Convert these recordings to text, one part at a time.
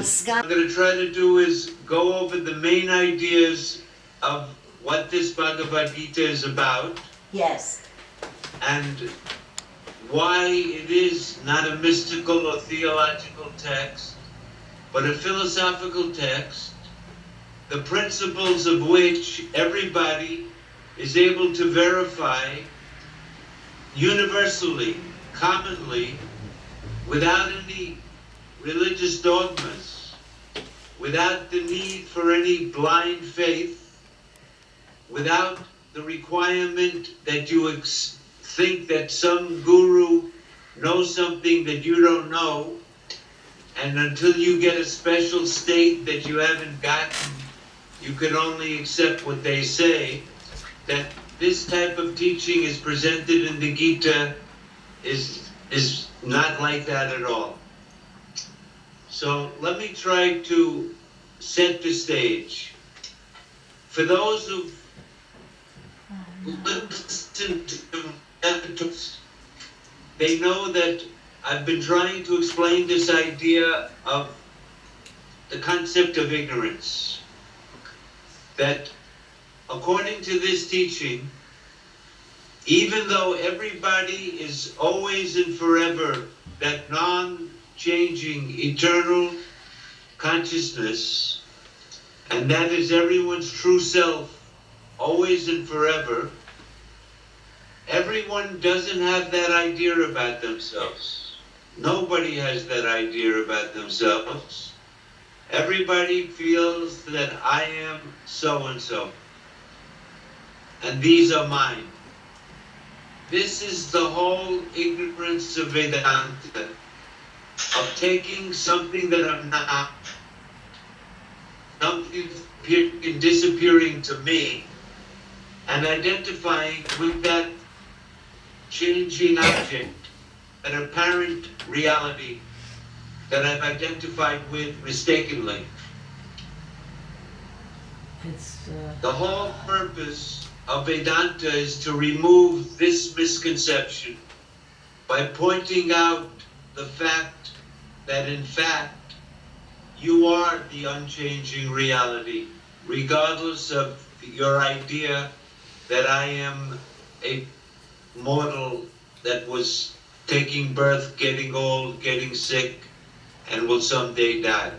Skype. What I'm going to try to do is go over the main ideas of what this Bhagavad Gita is about. Yes. And why it is not a mystical or theological text, but a philosophical text, the principles of which everybody is able to verify universally, commonly, without any religious dogmas, without the need for any blind faith, without the requirement that you think that some guru knows something that you don't know, and until you get a special state that you haven't gotten, you can only accept what they say. That this type of teaching is presented in the Gita is not like that at all. So let me try to set the stage. For those who listen to episodes, they know that I've been trying to explain this idea of the concept of ignorance. That according to this teaching, even though everybody is always and forever that non-changing eternal consciousness, and that is everyone's true self, always and forever, everyone doesn't have that idea about themselves. Nobody has that idea about themselves. Everybody feels that I am so-and-so, and these are mine. This is the whole ignorance of Vedanta, of taking something that I'm not, something disappearing to me, and identifying with that changing object, an apparent reality that I've identified with mistakenly. The whole purpose of Vedanta is to remove this misconception by pointing out the fact that in fact you are the unchanging reality, regardless of your idea that I am a mortal that was taking birth, getting old, getting sick, and will someday die.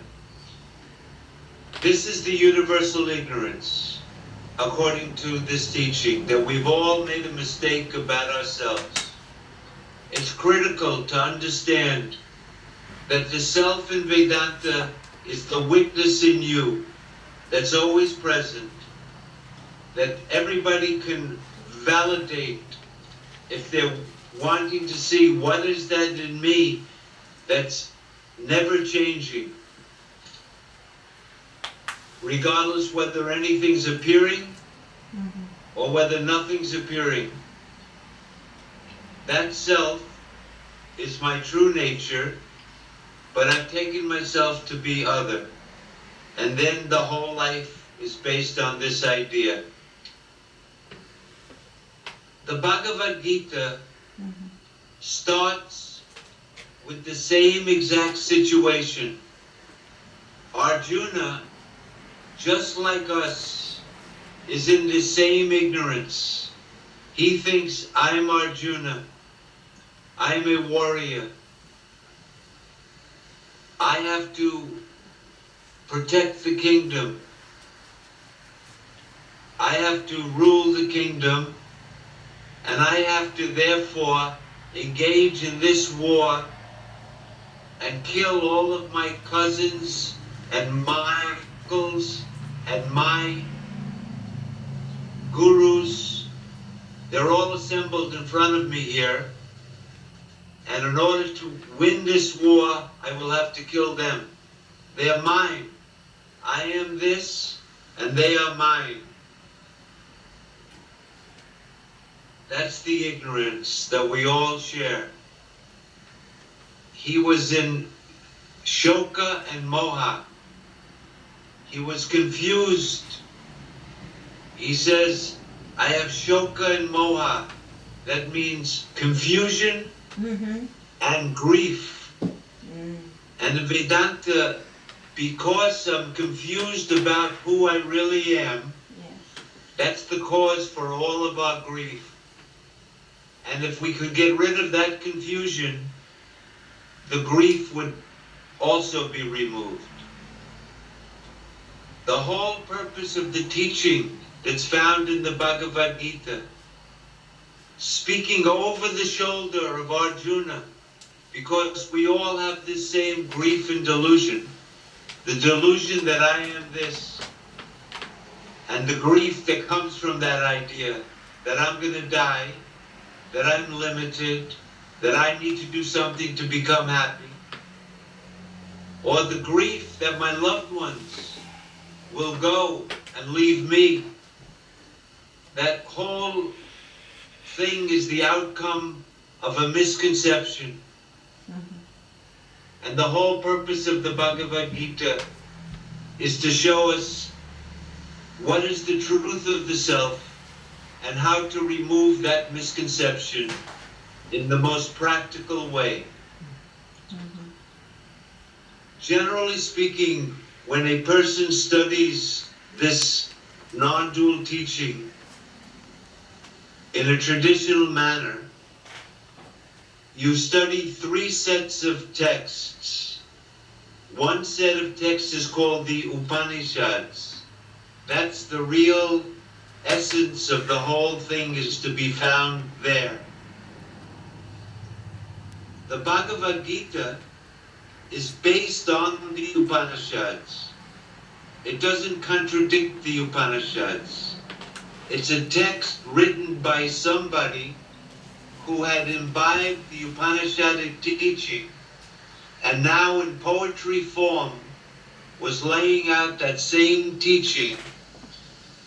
This is the universal ignorance, according to this teaching, that we've all made a mistake about ourselves. It's critical to understand that the self in Vedanta is the witness in you that's always present, that everybody can validate if they're wanting to see what is that in me that's never changing, regardless whether anything's appearing or whether nothing's appearing. That self is my true nature, but I've taken myself to be other. And then the whole life is based on this idea. The Bhagavad Gita starts with the same exact situation. Arjuna, just like us, is in the same ignorance. He thinks, I'm Arjuna. I'm a warrior. I have to protect the kingdom. I have to rule the kingdom, and I have to therefore engage in this war and kill all of my cousins and my uncles and my gurus. They're all assembled in front of me here. And in order to win this war, I will have to kill them. They are mine. I am this, and they are mine. That's the ignorance that we all share. He was in Shoka and Moha. He was confused. He says, I have Shoka and Moha. That means confusion and grief. And the Vedanta because I'm confused about who I really am. That's the cause for all of our grief. And if we could get rid of that confusion, the grief would also be removed. The whole purpose of the teaching that's found in the Bhagavad Gita, speaking over the shoulder of Arjuna, because we all have this same grief and delusion, the delusion that I am this, and the grief that comes from that idea that I'm going to die, that I'm limited, that I need to do something to become happy, or the grief that my loved ones will go and leave me. That whole thing is the outcome of a misconception. And the whole purpose of the Bhagavad Gita is to show us what is the truth of the self and how to remove that misconception in the most practical way. Generally speaking, when a person studies this non-dual teaching in a traditional manner, you study 3 sets of texts. One set of texts is called the Upanishads. That's the real essence of the whole thing, is to be found there. The Bhagavad Gita is based on the Upanishads. It doesn't contradict the Upanishads. It's a text written by somebody who had imbibed the Upanishadic teaching and now in poetry form was laying out that same teaching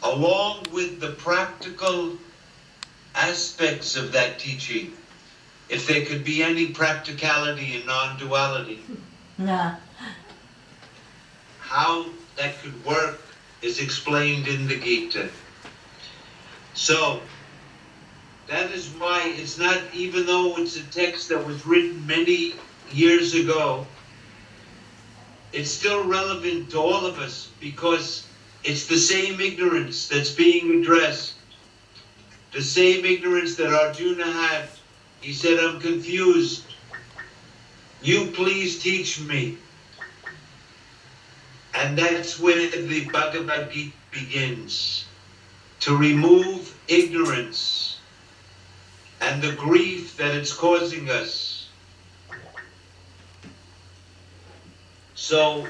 along with the practical aspects of that teaching, if there could be any practicality in non-duality. No. How that could work is explained in the Gita. So, that is why it's not, even though it's a text that was written many years ago, it's still relevant to all of us because it's the same ignorance that's being addressed. The same ignorance that Arjuna had. He said, I'm confused. You please teach me. And that's where the Bhagavad Gita begins. To remove ignorance and the grief that it's causing us. So,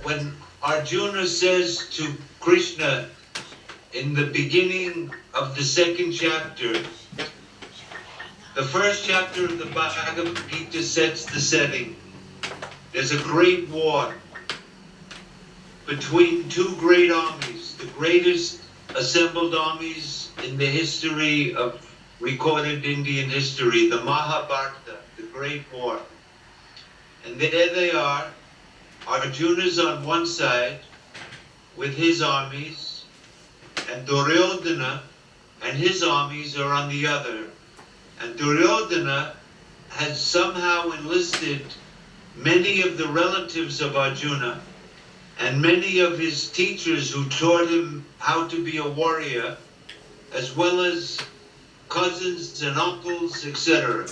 when Arjuna says to Krishna in the beginning of the 2nd chapter, the 1st chapter of the Bhagavad Gita sets the setting. There's a great war between 2 great armies, the greatest assembled armies in the history of recorded Indian history, the Mahabharata, the Great War. And there they are. Arjuna's on one side with his armies, and Duryodhana and his armies are on the other. And Duryodhana has somehow enlisted many of the relatives of Arjuna and many of his teachers who taught him how to be a warrior, as well as cousins and uncles, etc.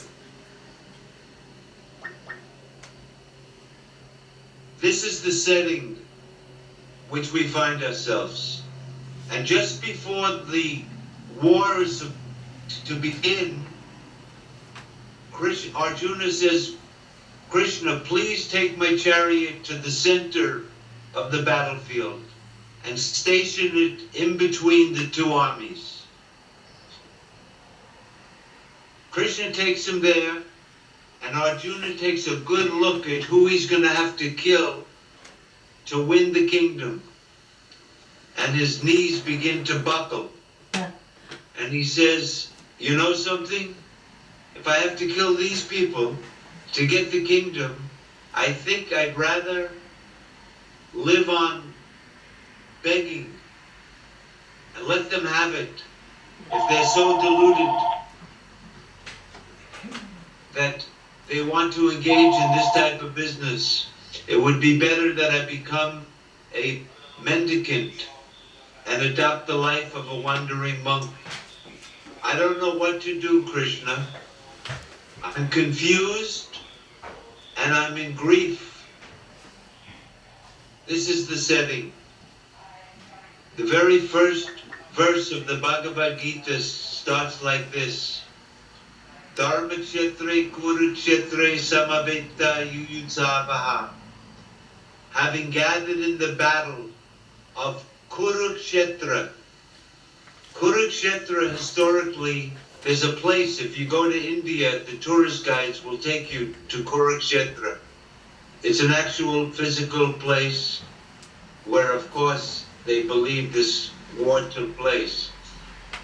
This is the setting which we find ourselves. And just before the war is to begin, Arjuna says, Krishna, please take my chariot to the center of the battlefield and station it in between the 2 armies. Krishna takes him there, and Arjuna takes a good look at who he's going to have to kill to win the kingdom. And his knees begin to buckle. And he says, you know something? If I have to kill these people to get the kingdom, I think I'd rather live on begging and let them have it if they're so deluded that they want to engage in this type of business. It would be better that I become a mendicant and adopt the life of a wandering monk. I don't know what to do, Krishna. I'm confused and I'm in grief. This is the setting. The very first verse of the Bhagavad Gita starts like this. Dharma kshetre kurukshetre samaveta yuyutsavaha. Having gathered in the battle of Kurukshetra. Kurukshetra, historically, there's a place, if you go to India, the tourist guides will take you to Kurukshetra. It's an actual physical place where, of course, they believe this war took place.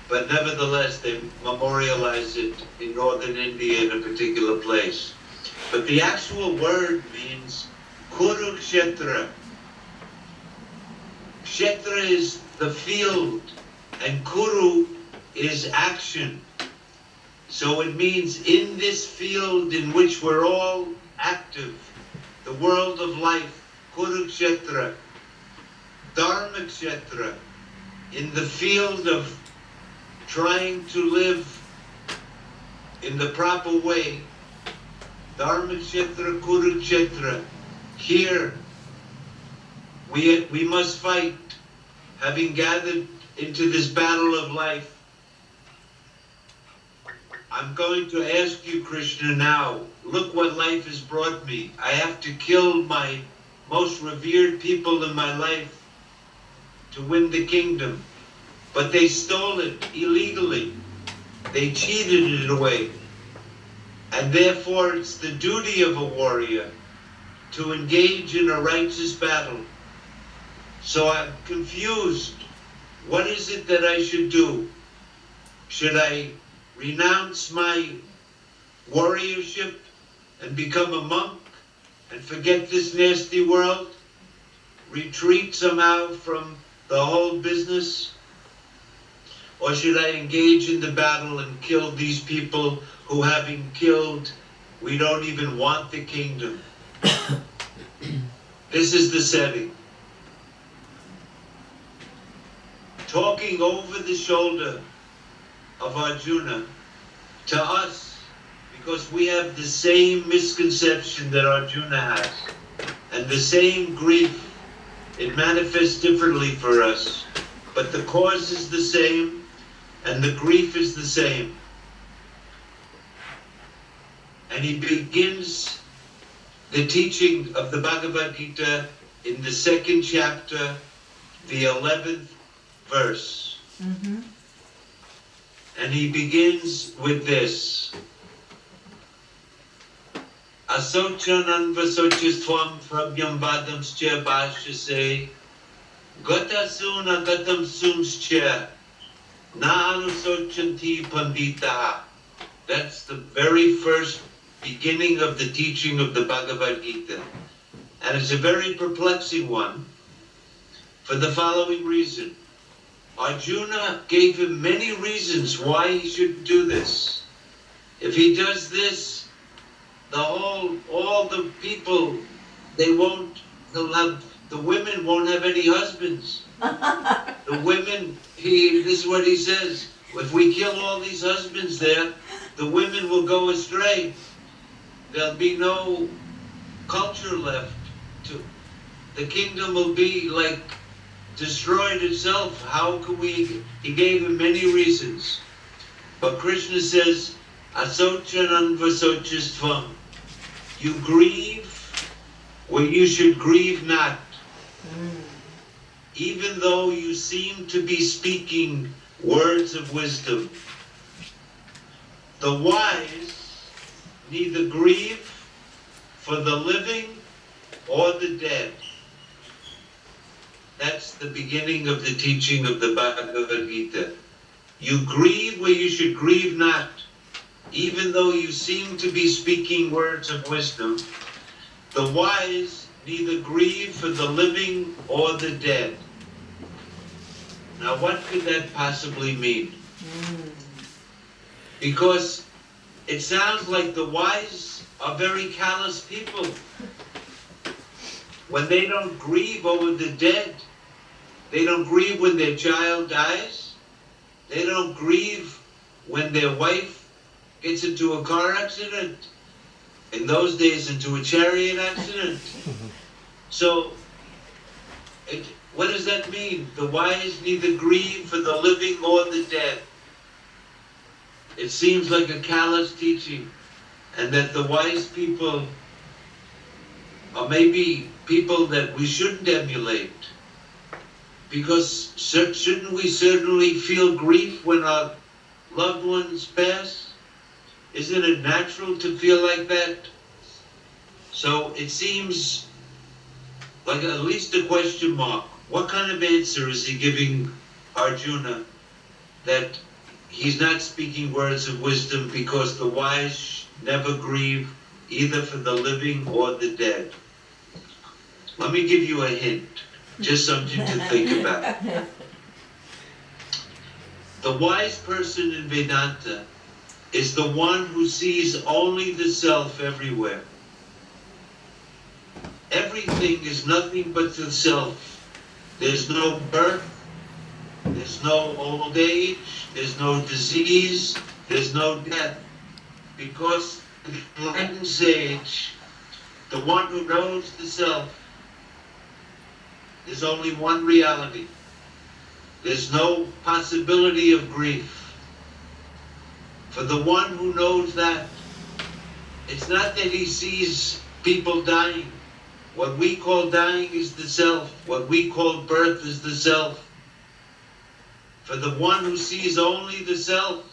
But nevertheless, they memorialize it in northern India in a particular place. But the actual word means Kurukshetra. Kshetra is the field, and Kuru is action. So it means in this field in which we're all active, the world of life, Kurukshetra, Dharma Kshetra, in the field of trying to live in the proper way, Dharma Kshetra, Kurukshetra, here we must fight, having gathered into this battle of life. I'm going to ask you, Krishna, now, look what life has brought me. I have to kill my most revered people in my life to win the kingdom. But they stole it illegally. They cheated it away. And therefore it's the duty of a warrior to engage in a righteous battle. So I'm confused. What is it that I should do? Should I renounce my warriorship and become a monk and forget this nasty world? Retreat somehow from the whole business? Or should I engage in the battle and kill these people who, having killed, we don't even want the kingdom? This is the setting. Talking over the shoulder of Arjuna to us, because we have the same misconception that Arjuna has, and the same grief. It manifests differently for us, but the cause is the same, and the grief is the same. And he begins the teaching of the Bhagavad Gita in the 2nd chapter, the 11th verse. Mm-hmm. And he begins with this. Asochanam vasochisthvam prabhyam vadamscha bhashase gatasuna gatam sumscha na anusochanti pandita. That's the very first beginning of the teaching of the Bhagavad Gita. And it's a very perplexing one for the following reason. Arjuna gave him many reasons why he should do this. If he does this, all the people, the women won't have any husbands. The women, this is what he says, if we kill all these husbands there, the women will go astray. There'll be no culture left. The kingdom will be like destroyed itself. How could we? He gave him many reasons. But Krishna says, Asochanam vasochisthvam. You grieve where you should grieve not. Even though you seem to be speaking words of wisdom. The wise neither grieve for the living or the dead. That's the beginning of the teaching of the Bhagavad Gita. You grieve where you should grieve not. Even though you seem to be speaking words of wisdom, the wise neither grieve for the living or the dead. Now what could that possibly mean? Because it sounds like the wise are very callous people. when they don't grieve over the dead, they don't grieve when their child dies, they don't grieve when their wife gets into a car accident, in those days into a chariot accident. So, what does that mean? The wise neither grieve for the living or the dead. It seems like a callous teaching, and that the wise people are maybe people that we shouldn't emulate. Because shouldn't we certainly feel grief when our loved ones pass? Isn't it natural to feel like that? So it seems like at least a question mark. What kind of answer is he giving Arjuna that he's not speaking words of wisdom because the wise never grieve either for the living or the dead? Let me give you a hint, just something to think about. The wise person in Vedanta is the one who sees only the self everywhere. Everything is nothing but the self. There's no birth, there's no old age, there's no disease, there's no death. Because the enlightened sage, the one who knows the self, there's only one reality. There's no possibility of grief. For the one who knows that, it's not that he sees people dying. What we call dying is the self. What we call birth is the self. For the one who sees only the self,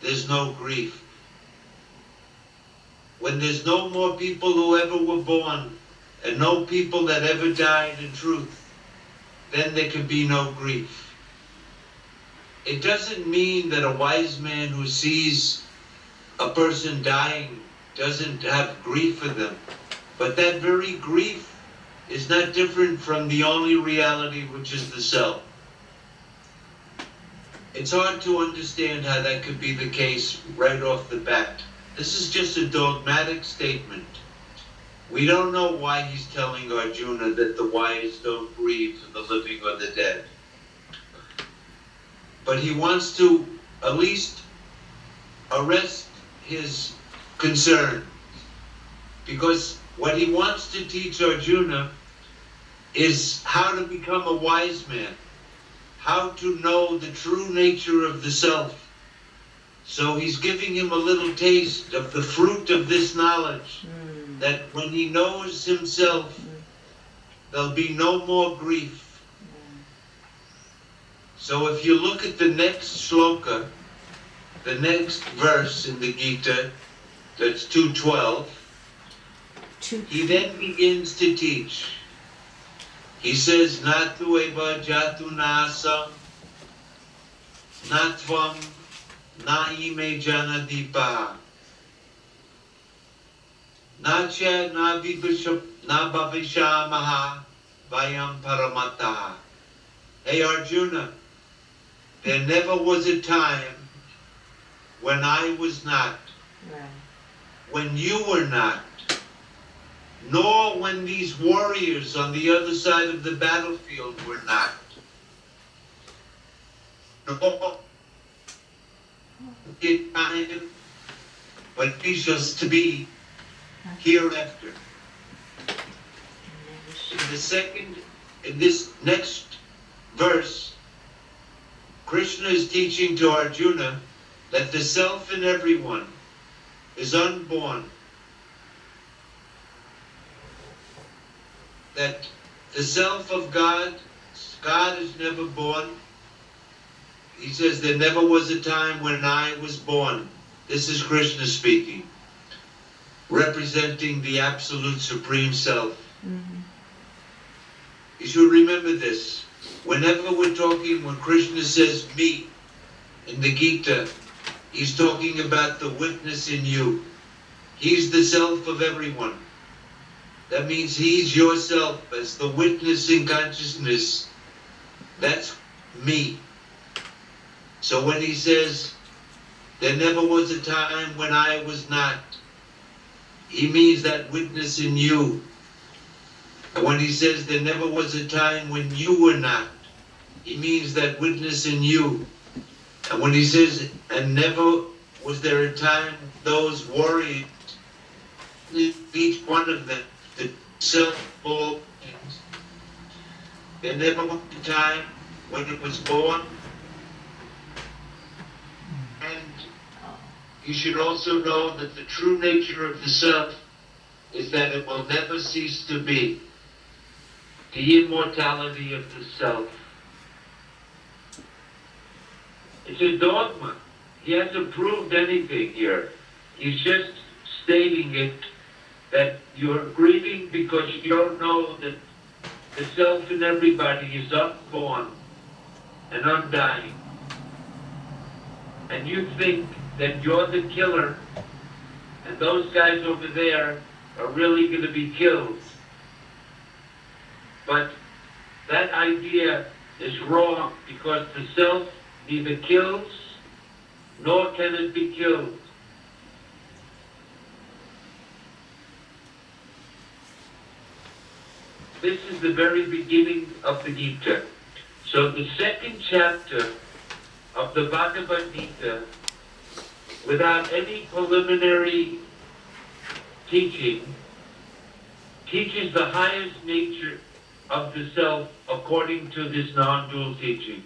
there's no grief. When there's no more people who ever were born, and no people that ever died in truth, then there can be no grief. It doesn't mean that a wise man who sees a person dying doesn't have grief for them. But that very grief is not different from the only reality, which is the self. It's hard to understand how that could be the case right off the bat. This is just a dogmatic statement. We don't know why he's telling Arjuna that the wise don't grieve for the living or the dead. But he wants to at least arrest his concern. Because what he wants to teach Arjuna is how to become a wise man, how to know the true nature of the self. So he's giving him a little taste of the fruit of this knowledge, that when he knows himself, there'll be no more grief. So if you look at the next shloka, the next verse in the Gita, that's 2:12, he then begins to teach. He says, Natu eva jatu nasam, natvam na ime janadipa, nacha na bhavishamaha vayam paramata. Hey Arjuna, there never was a time when I was not, when you were not, nor when these warriors on the other side of the battlefield were not. Nor it time when we shall to be hereafter. In this next verse, Krishna is teaching to Arjuna that the self in everyone is unborn. That the self of God is never born. He says there never was a time when I was born. This is Krishna speaking, representing the absolute supreme self. You should remember this. Whenever we're talking, when Krishna says me in the Gita, he's talking about the witness in you. He's the self of everyone. That means he's yourself as the witness in consciousness. That's me. So when he says, there never was a time when I was not, he means that witness in you. And when he says there never was a time when you were not, he means that witness in you. And when he says, and never was there a time those warriors, each one of them, the self-all things, there never was a time when it was born. And you should also know that the true nature of the self is that it will never cease to be. The immortality of the self. It's a dogma. He hasn't proved anything here. He's just stating it, that you're grieving because you don't know that the self in everybody is unborn and undying. And you think that you're the killer and those guys over there are really going to be killed. But that idea is wrong, because the self neither kills nor can it be killed. This is the very beginning of the Gita. So the second chapter of the Bhagavad Gita, without any preliminary teaching, teaches the highest nature of the self according to this non-dual teaching.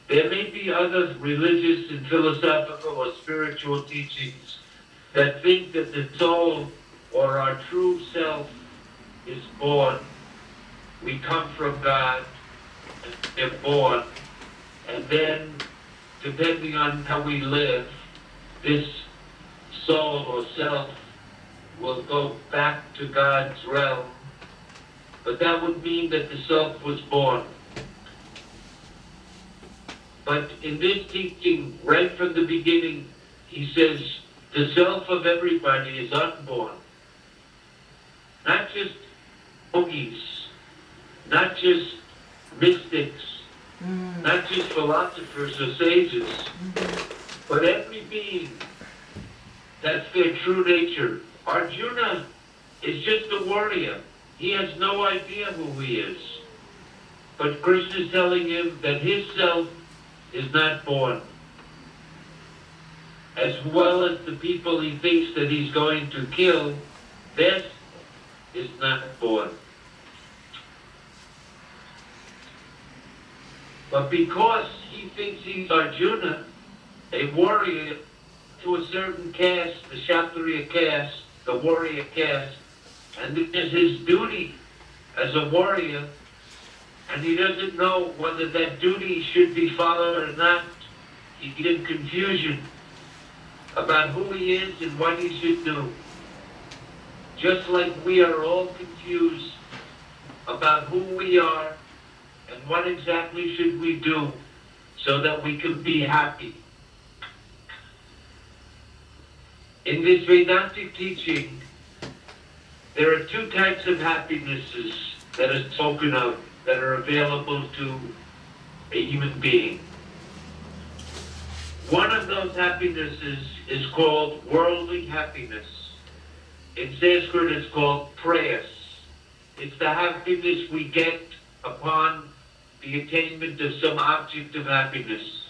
There may be other religious and philosophical or spiritual teachings that think that the soul or our true self is born. We come from God and we're born, and then depending on how we live, this soul or self will go back to God's realm. But that would mean that the self was born. But in this teaching, right from the beginning, he says the self of everybody is unborn. Not just yogis, not just mystics, not just philosophers or sages, but every being. That's their true nature. Arjuna is just a warrior. He has no idea who he is. But Krishna is telling him that his self is not born. As well as the people he thinks that he's going to kill, their is not born. But because he thinks he's Arjuna, a warrior to a certain caste, the Kshatriya caste, the warrior caste, and it is his duty as a warrior, and he doesn't know whether that duty should be followed or not. He's in confusion about who he is and what he should do. Just like we are all confused about who we are and what exactly should we do so that we can be happy. In this Vedantic teaching, there are two types of happinesses that are spoken of, that are available to a human being. One of those happinesses is called worldly happiness. In Sanskrit, it's called prayas. It's the happiness we get upon the attainment of some object of happiness.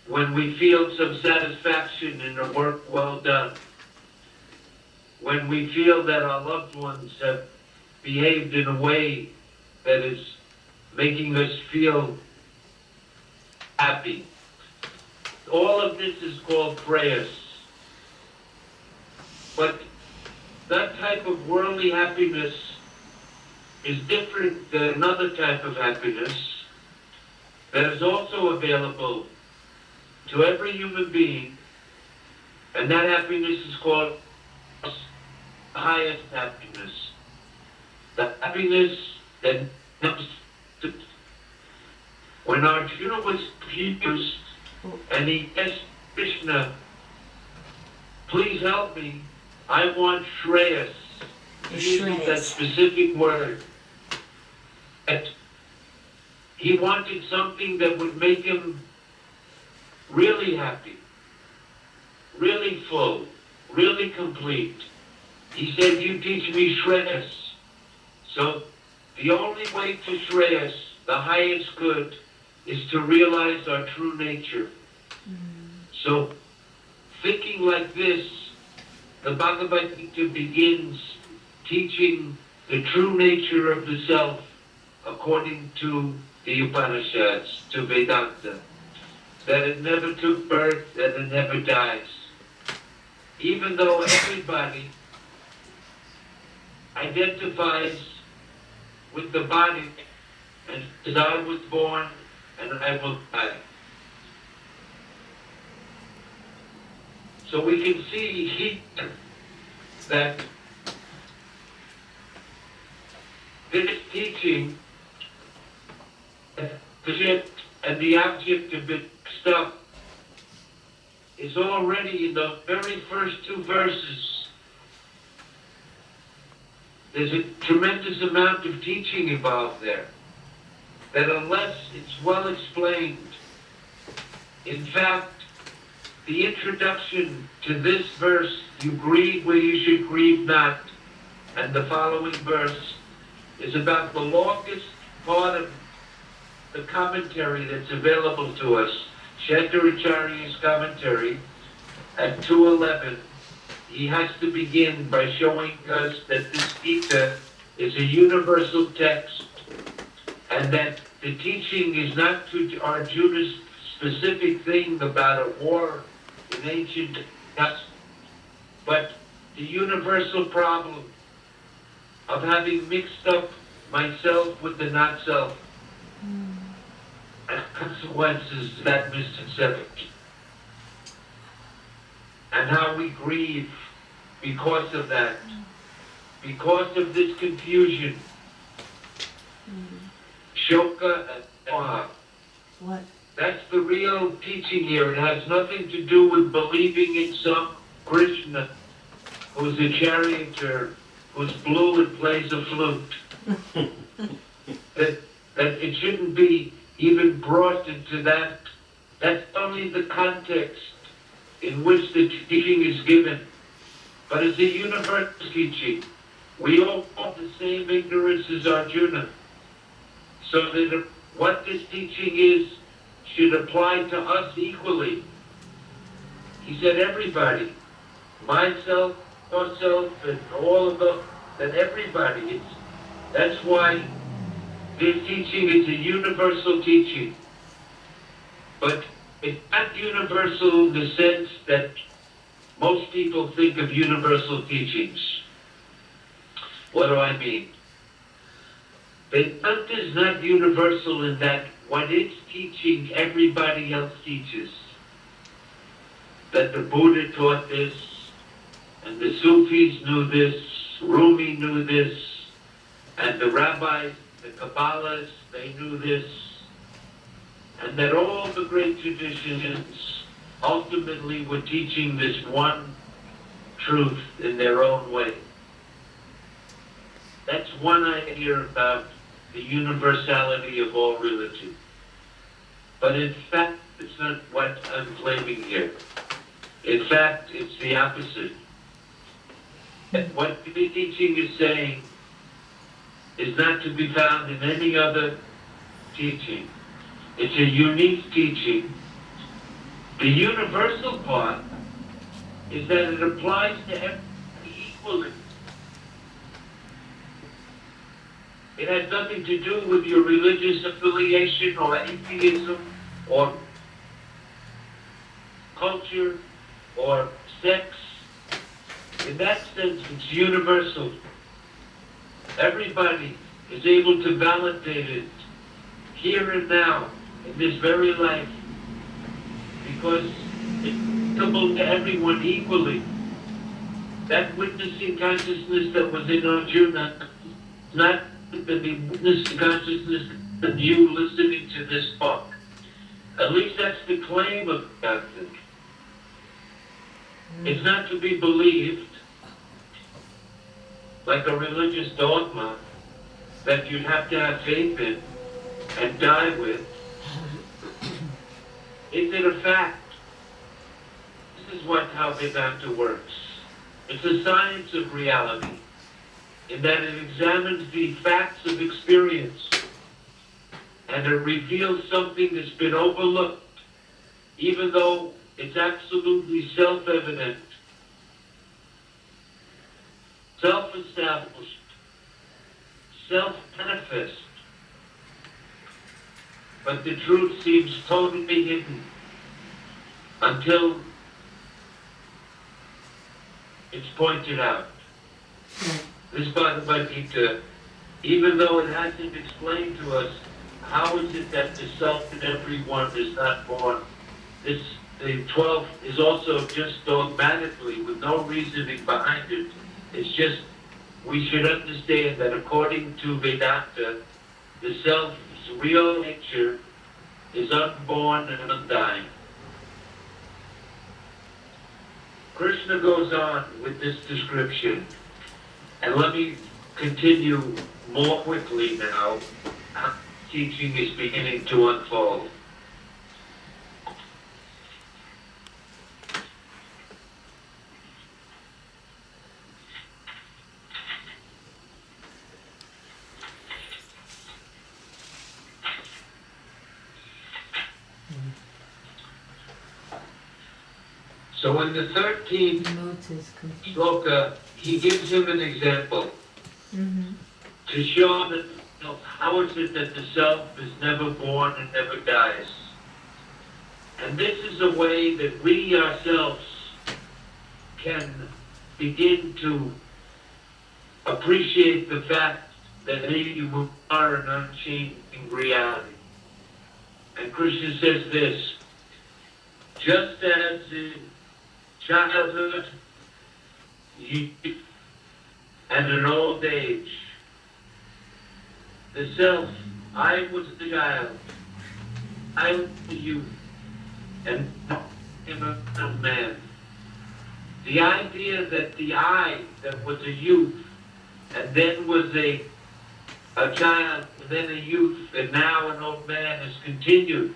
When we feel some satisfaction in a work well done. When we feel that our loved ones have behaved in a way that is making us feel happy. All of this is called prayers. But that type of worldly happiness is different than another type of happiness that is also available to every human being, and that happiness is called the highest happiness. The happiness that comes to when Arjuna was confused and he asked Krishna, please help me, I want Shreyas. He used that specific word. That he wanted something that would make him really happy, really full, really complete. He said, you teach me Shreyas. So the only way to Shreyas, the highest good, is to realize our true nature. So thinking like this, the Bhagavad Gita begins teaching the true nature of the self according to the Upanishads, to Vedanta. That it never took birth, that it never dies. Even though everybody identifies with the body and says, I was born and I will die. So we can see here that this teaching, the shift and the object of it stuff, is already in the very first two verses. There's a tremendous amount of teaching involved there, that unless it's well explained, in fact, the introduction to this verse, you grieve where you should grieve not, and the following verse is about the longest part of the commentary that's available to us, Shankaracharya's commentary at 211. He has to begin by showing us that this Gita is a universal text, and that the teaching is not to Arjuna's specific thing about a war in ancient times, but the universal problem of having mixed up myself with the not-self, and consequences of that misconception, and how we grieve because of that, because of this confusion. Shoka and Moha. What? That's the real teaching here. It has nothing to do with believing in some Krishna who's a charioteer, who's blue and plays a flute. that it shouldn't be even brought into that. That's only the context in which the teaching is given. But it's a universal teaching. We all have the same ignorance as Arjuna. So that what this teaching is should apply to us equally. He said everybody, myself, yourself, and all of them, that everybody. That's why this teaching is a universal teaching. But it's not universal in the sense that most people think of universal teachings. What do I mean? Vedanta is not universal in that what it's teaching, everybody else teaches. That the Buddha taught this, and the Sufis knew this, Rumi knew this, and the rabbis, the Kabbalists, they knew this, and that all the great traditions ultimately were teaching this one truth in their own way. That's one idea about the universality of all religion. But in fact, it's not what I'm claiming here. In fact, it's the opposite. And what the teaching is saying is not to be found in any other teaching. It's a unique teaching. The universal part is that it applies to everybody equally. It has nothing to do with your religious affiliation or atheism or culture or sex. In that sense, it's universal. Everybody is able to validate it here and now, in this very life, because it's applicable to everyone equally. That witnessing consciousness that was in Arjuna is not the witnessing consciousness of you listening to this book. At least that's the claim of God. It's not to be believed like a religious dogma that you'd have to have faith in and die with. Is it a fact? This is how Vedanta works. It's a science of reality, in that it examines the facts of experience, and it reveals something that's been overlooked, even though it's absolutely self-evident, self-established, self-manifest, but the truth seems totally hidden until it's pointed out. This Bhagavad Gita, even though it hasn't explained to us how is it that the self in everyone is not born, the 12 is also just dogmatically, with no reasoning behind it. It's just, we should understand that according to Vedanta, the self's real nature is unborn and undying. Krishna goes on with this description, and let me continue more quickly now. Teaching is beginning to unfold. So in the 13th sloka, he gives him an example to show that how is it that the self is never born and never dies. And this is a way that we ourselves can begin to appreciate the fact that we are an unchanging reality. And Krishna says this, just as in childhood, youth, and in old age, the self, I was the child, I was the youth, and I am a man. The idea that the I that was a youth, and then was a child, and then a youth, and now an old man has continued,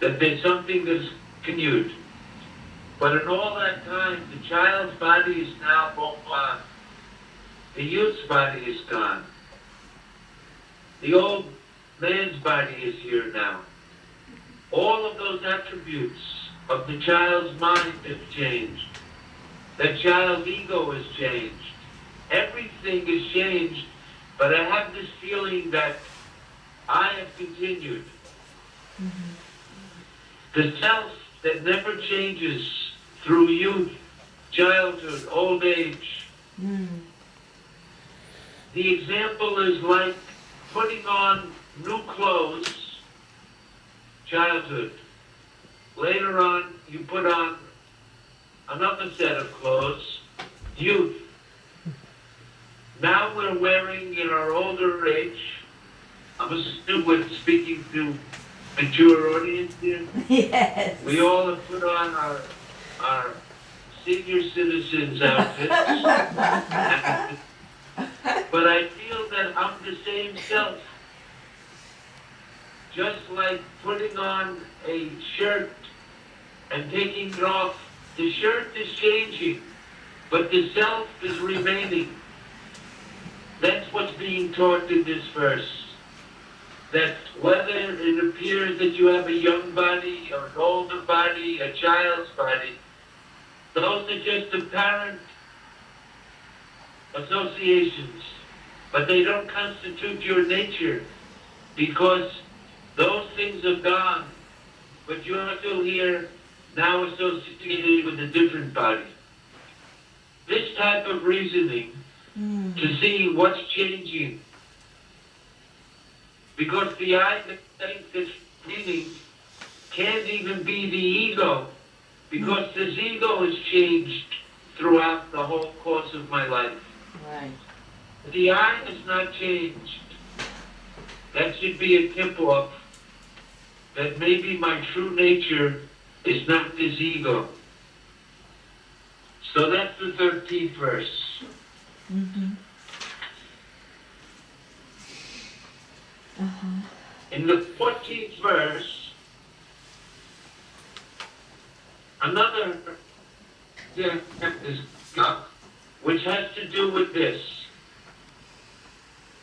that there's something that's continued. But in all that time, the child's body is now gone. The youth's body is gone. The old man's body is here now. All of those attributes of the child's mind have changed. The child's ego has changed. Everything has changed, but I have this feeling that I have continued. The self that never changes through youth, childhood, old age. The example is like putting on new clothes, childhood. Later on, you put on another set of clothes, youth. Now we're wearing in our older age, I'm assuming speaking to mature audience here. Yes. We all have put on our senior citizens outfits. But I feel that I'm the same self. Just like putting on a shirt and taking it off, the shirt is changing, but the self is remaining. That's what's being taught in this verse. That whether it appears that you have a young body, or an older body, a child's body, those are just apparent associations, but they don't constitute your nature, because those things are gone, but you're still here, now associated with a different body. This type of reasoning to see what's changing, because the I that thinks it's meaning can't even be the ego, because this ego has changed throughout the whole course of my life. Right. The I has not changed. That should be a tip-off that maybe my true nature is not this ego. So that's the 13th verse. In the 14th verse, another is which has to do with this.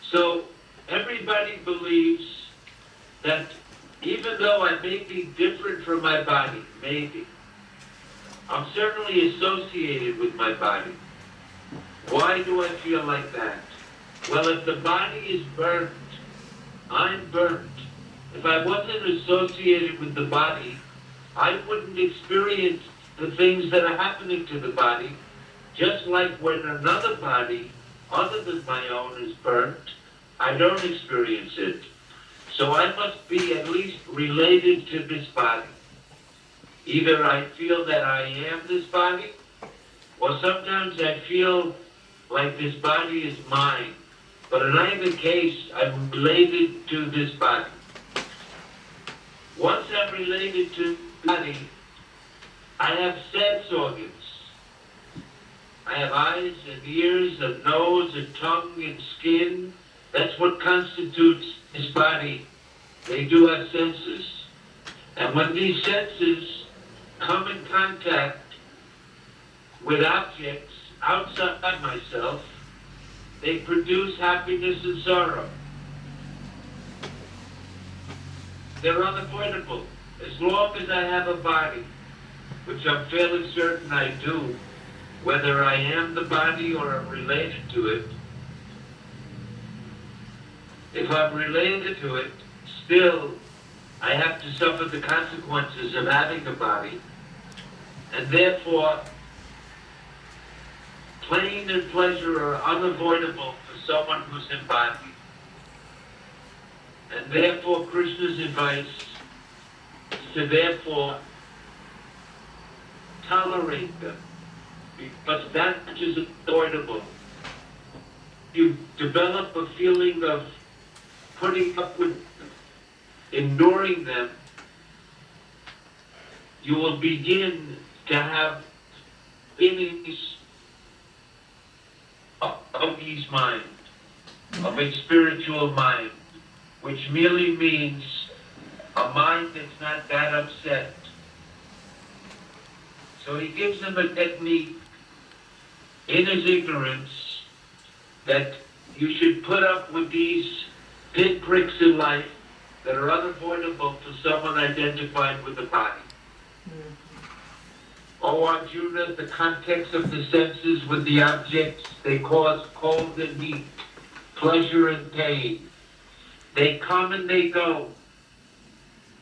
So everybody believes that even though I may be different from my body, maybe, I'm certainly associated with my body. Why do I feel like that? Well, if the body is burnt, I'm burnt. If I wasn't associated with the body, I wouldn't experience the things that are happening to the body, just like when another body, other than my own, is burnt, I don't experience it. So I must be at least related to this body. Either I feel that I am this body, or sometimes I feel like this body is mine. But in either case, I'm related to this body. Once I'm related to the body, I have sense organs. I have eyes and ears, a nose, a tongue, and skin. That's what constitutes this body. They do have senses. And when these senses come in contact with objects outside myself, they produce happiness and sorrow. They're unavoidable. As long as I have a body, which I'm fairly certain I do, whether I am the body or I'm related to it, if I'm related to it, still I have to suffer the consequences of having a body, and therefore pain and pleasure are unavoidable for someone who's embodied. And therefore Krishna's advice is to therefore tolerate them, because that which is unavoidable. You develop a feeling of putting up with them, enduring them, you will begin to have feelings of ease mind, of a spiritual mind, which merely means a mind that's not that upset. So he gives them a technique in his ignorance that you should put up with these pinpricks in life that are unavoidable for someone identified with the body. O Arjuna, the context of the senses with the objects, they cause cold and heat, pleasure and pain. They come and they go.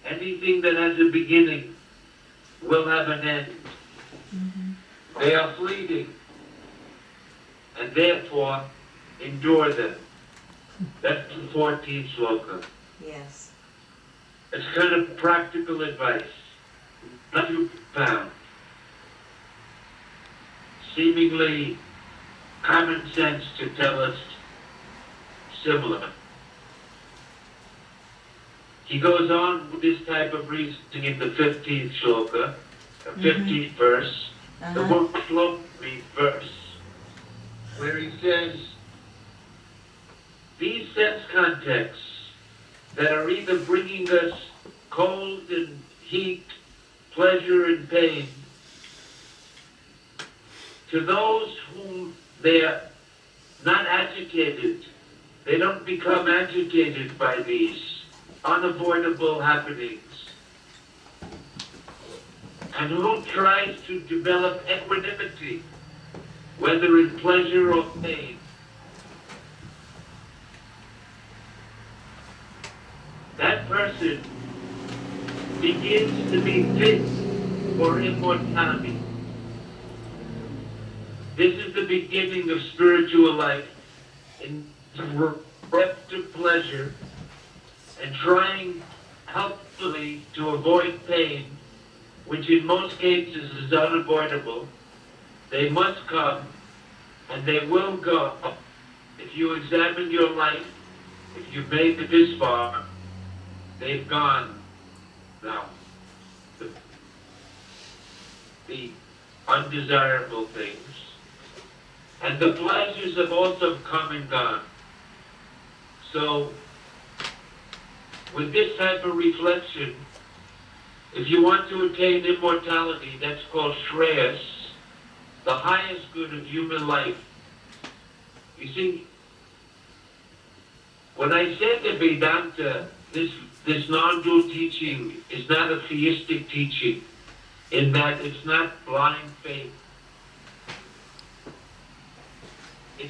Anything that has a beginning will have an end. They are fleeting, and therefore endure them. That's the 14th sloka. Yes. It's kind of practical advice, not too profound. Seemingly common sense to tell us similar. He goes on with this type of reasoning in the 15th sloka, the 15th verse, the one sloka means verse, where he says, these sense contexts that are either bringing us cold and heat, pleasure and pain, to those whom they are not agitated, they don't become agitated by these unavoidable happenings. And who tries to develop equanimity, whether in pleasure or pain, that person begins to be fit for immortality. This is the beginning of spiritual life, in breadth of pleasure and trying helpfully to avoid pain, which in most cases is unavoidable. They must come and they will go. If you examine your life, if you've made it this far, they've gone now. The undesirable things. And the pleasures have also come and gone. So, with this type of reflection, if you want to attain immortality, that's called Shreyas, the highest good of human life, You see, when I said that Vedanta, this non-dual teaching is not a theistic teaching, in that it's not blind faith.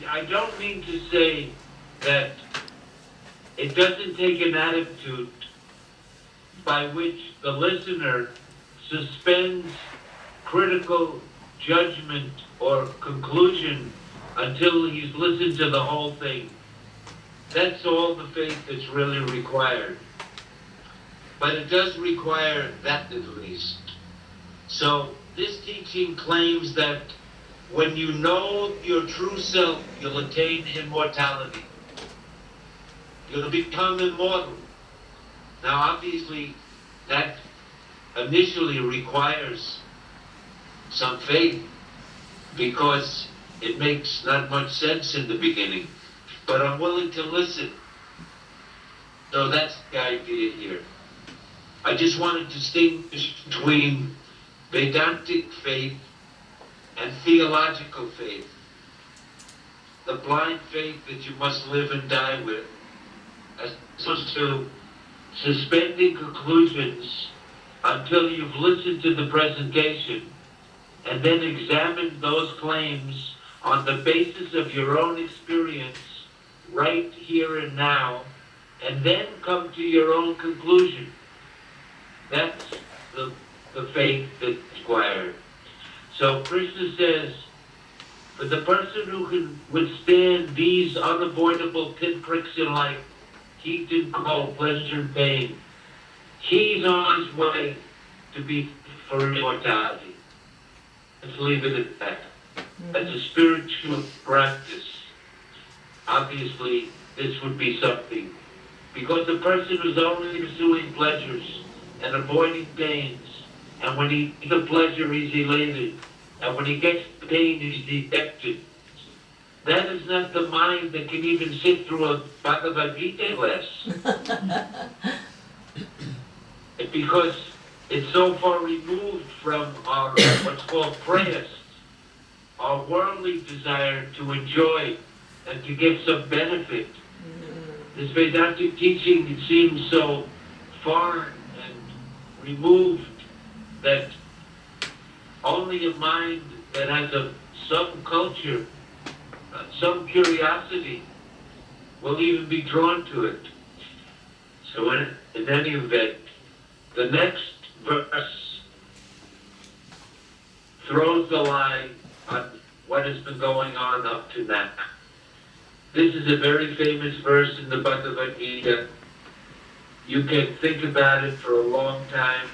I don't mean to say that it doesn't take an attitude by which the listener suspends critical judgment or conclusion until he's listened to the whole thing. That's all the faith that's really required. But it does require that at least. So this teaching claims that when you know your true self, you'll attain immortality. You'll become immortal. Now obviously that initially requires some faith because it makes not much sense in the beginning. But I'm willing to listen. So that's the idea here. I just want to distinguish between Vedantic faith and theological faith. The blind faith that you must live and die with, as opposed to suspending conclusions until you've listened to the presentation and then examined those claims on the basis of your own experience right here and now, and then come to your own conclusion. That's the faith that's required. So Krishna says, for the person who can withstand these unavoidable pinpricks in life, heat and cold, pleasure and pain, he's on his way to be for immortality. Let's leave it at that. That's a spiritual practice. Obviously, this would be something. Because the person who's only pursuing pleasures and avoiding pains, and when he gets the pleasure, he's elated, and when he gets the pain, he's dejected. That is not the mind that can even sit through a Bhagavad Gita class. Because it's so far removed from our what's called prayas, our worldly desire to enjoy and to get some benefit. This Vedantic teaching, it seems so foreign and removed that only a mind that has some culture, some curiosity, will even be drawn to it. So in any event, the next verse throws the line on what has been going on up to now. This is a very famous verse in the Bhagavad Gita. You can think about it for a long time,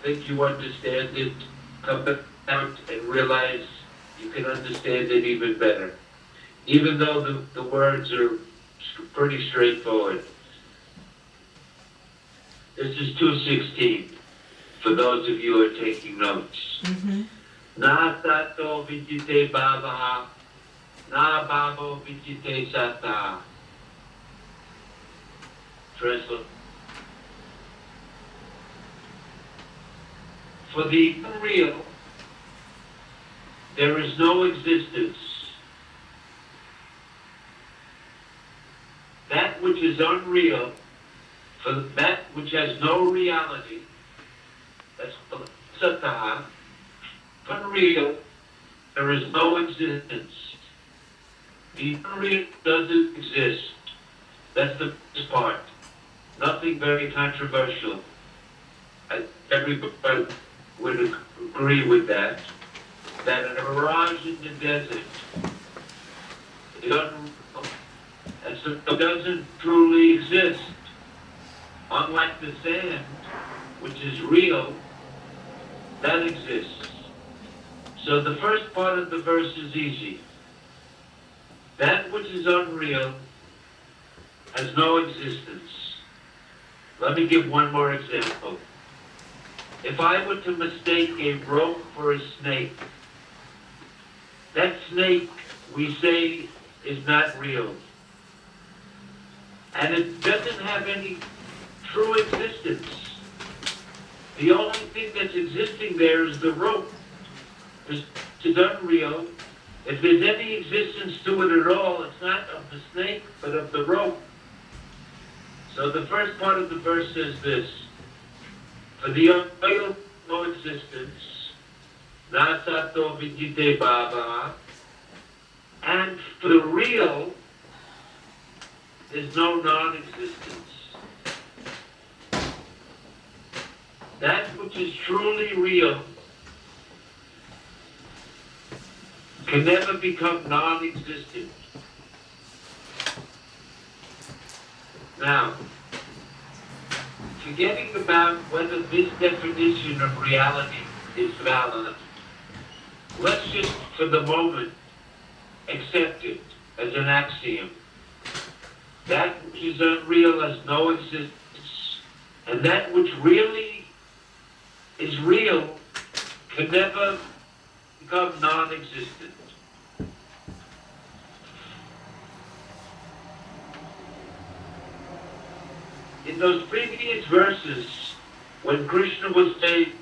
think you understand it, come out and realize you can understand it even better, even though the words are pretty straightforward. This is 2:16, for those of you who are taking notes. Na tato vijite bhavaha, na bhavo vijite sata. Translate. For the unreal, there is no existence. That which is unreal, for that which has no reality, that's sataha, unreal, there is no existence. The unreal doesn't exist. That's the first part. Nothing very controversial. Everybody would agree with that. That a mirage in the desert is unreal, and so it doesn't truly exist. Unlike the sand, which is real, that exists. So the first part of the verse is easy. That which is unreal has no existence. Let me give one more example. If I were to mistake a rope for a snake, that snake, we say, is not real. And it doesn't have any true existence. The only thing that's existing there is the rope. It's unreal, If there's any existence to it at all, it's not of the snake, but of the rope. So the first part of the verse says this: for the oil, no existence, nasato vidyate bhava, and for the real, there's no non-existence. That which is truly real can never become non-existent. Now, forgetting about whether this definition of reality is valid, let's just, for the moment, accept it as an axiom. That which is unreal has no existence, and that which really is real can never become non-existent. In those previous verses, when Krishna was saying,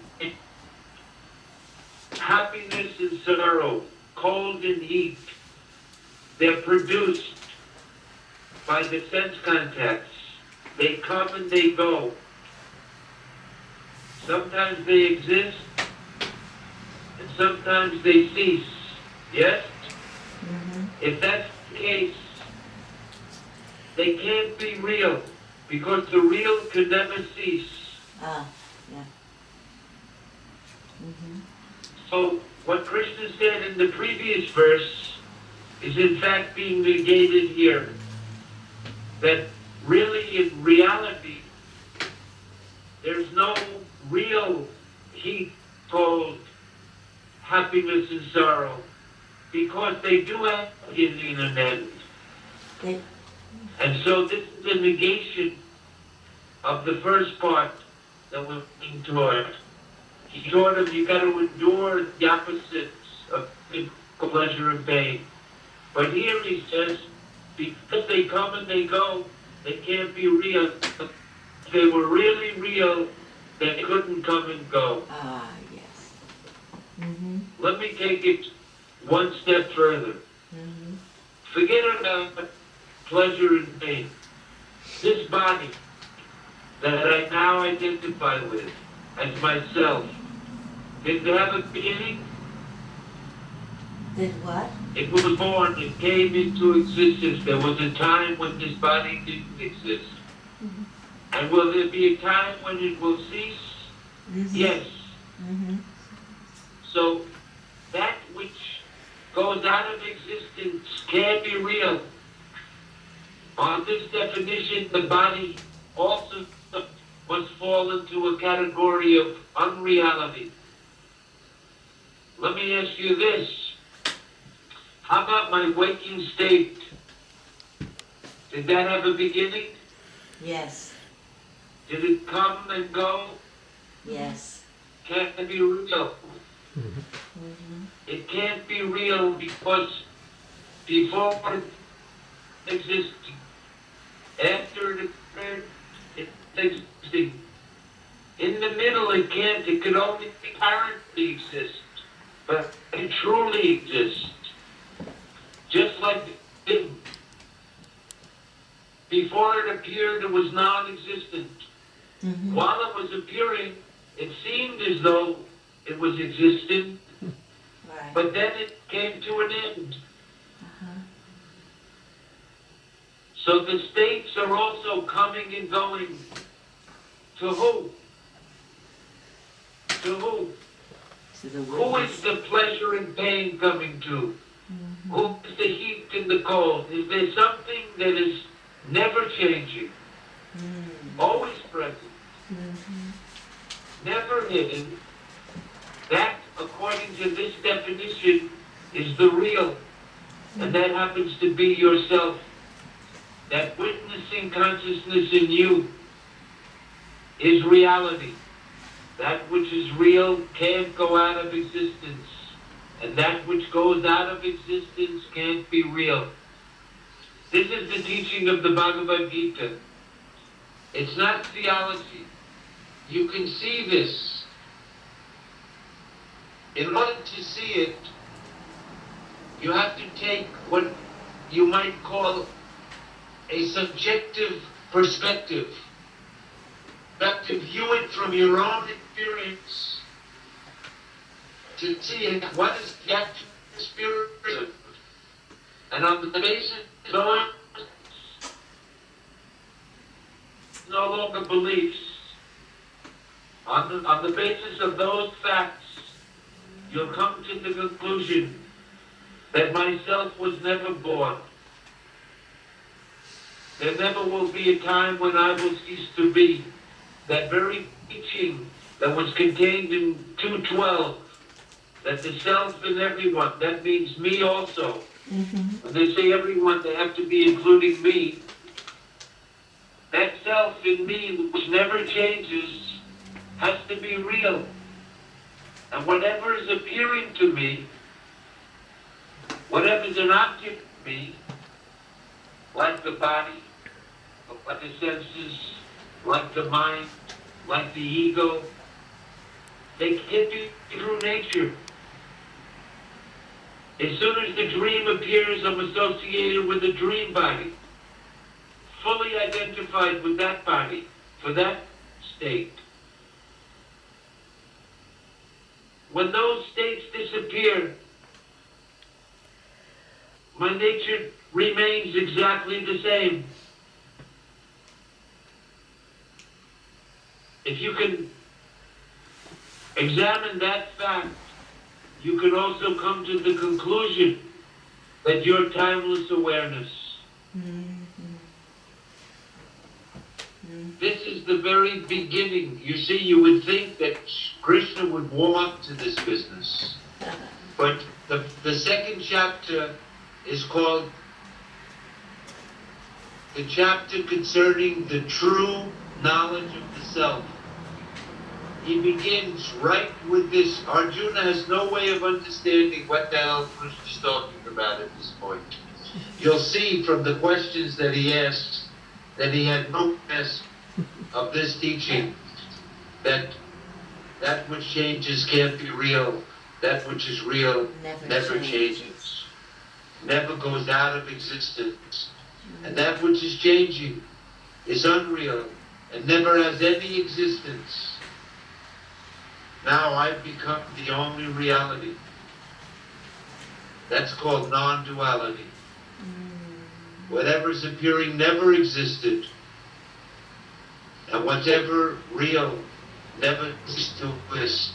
happiness and sorrow, cold and heat, they're produced by the sense contacts. They come and they go. Sometimes they exist, and sometimes they cease. Yes? Mm-hmm. If that's the case, they can't be real, because the real can never cease. Yeah. Mm-hmm. So what Krishna said in the previous verse is in fact being negated here. That really, in reality, there's no real heat, cold, happiness and sorrow, because they do have a beginning and an end. And so this is a negation of the first part that we're being taught. He taught him you got to endure the opposites of pleasure and pain. But here he says, because they come and they go, they can't be real. If they were really real, they couldn't come and go. Yes. Mm-hmm. Let me take it one step further. Mm-hmm. Forget about pleasure and pain. This body that I now identify with as myself, did it have a beginning? Did what? It was born, it came into existence. There was a time when this body didn't exist. Mm-hmm. And will there be a time when it will cease? Mm-hmm. Yes. Mm-hmm. So that which goes out of existence can't be real. On this definition, the body also must fall into a category of unreality. Let me ask you this. How about my waking state? Did that have a beginning? Yes. Did it come and go? Yes. Can't it be real? Mm-hmm. It can't be real because before it existed, after it occurred, it existed. In the middle it can't, it could only apparently exist, but it truly exists. Just like before it appeared, it was non-existent. Mm-hmm. While it was appearing, it seemed as though it was existent, right. But then it came to an end. Uh-huh. So the states are also coming and going. To who? To who? To the who is the pleasure and pain coming to? Mm-hmm. Who is the heat and the cold? Is there something that is never changing, always present, never hidden? That, according to this definition, is the real. And that happens to be yourself. That witnessing consciousness in you is reality. That which is real can't go out of existence. And that which goes out of existence can't be real. This is the teaching of the Bhagavad Gita. It's not theology. You can see this. In order to see it, You have to take what you might call a subjective perspective. You have to view it from your own experience to see what is the actual experience. And on the basis of those no longer beliefs, on the basis of those facts, you'll come to the conclusion that myself was never born. There never will be a time when I will cease to be. That very teaching that was contained in 2:12, that the self in everyone, that means me also. When they say everyone, they have to be including me. That self in me, which never changes, has to be real. And whatever is appearing to me, whatever is an object to me, like the body, like the senses, like the mind, like the ego, they can't be through nature. As soon as the dream appears, I'm associated with the dream body, fully identified with that body, for that state. When those states disappear, my nature remains exactly the same. If you can examine that fact, you can also come to the conclusion that your timeless awareness. This is the very beginning. You see, you would think that Krishna would warm up to this business. But the second chapter is called the chapter concerning the true knowledge of the self. He begins right with this. Arjuna has no way of understanding what the hell Krishna is talking about at this point. You'll see from the questions that he asks that he had no grasp of this teaching, that which changes can't be real, that which is real never changes, never goes out of existence, and that which is changing is unreal and never has any existence. Now I've become the only reality. That's called non-duality. Whatever's appearing never existed. And whatever real never ceased to exist.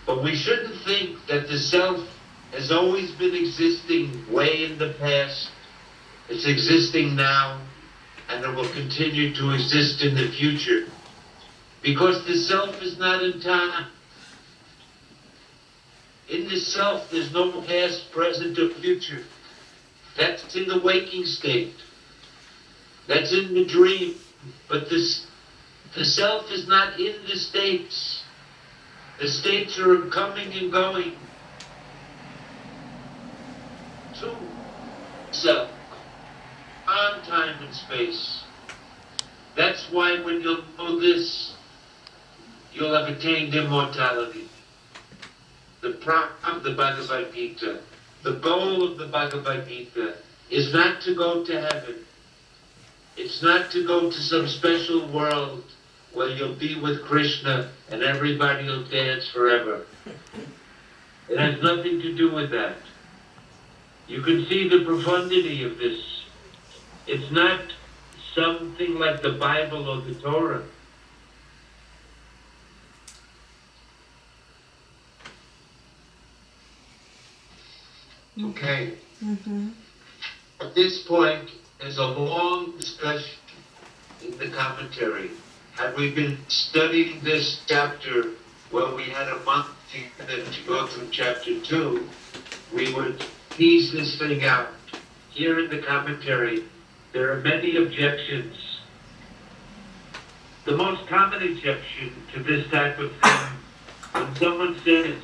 But we shouldn't think that the self has always been existing way in the past. It's existing now, and it will continue to exist in the future. Because the self is not in time. In the self, there's no past, present, or future. That's in the waking state. That's in the dream. But the self is not in the states. The states are coming and going. To self. On time and space. That's why when you'll know this, you'll have attained immortality. The prop of the Bhagavad Gita, the goal of the Bhagavad Gita, is not to go to heaven. It's not to go to some special world where you'll be with Krishna and everybody will dance forever. It has nothing to do with that. You can see the profundity of this. It's not something like the Bible or the Torah. Okay. At this point, there's a long discussion in the commentary. Had we been studying this chapter where we had a month to go through chapter 2, we would tease this thing out. Here in the commentary, there are many objections. The most common objection to this type of thing, when someone says,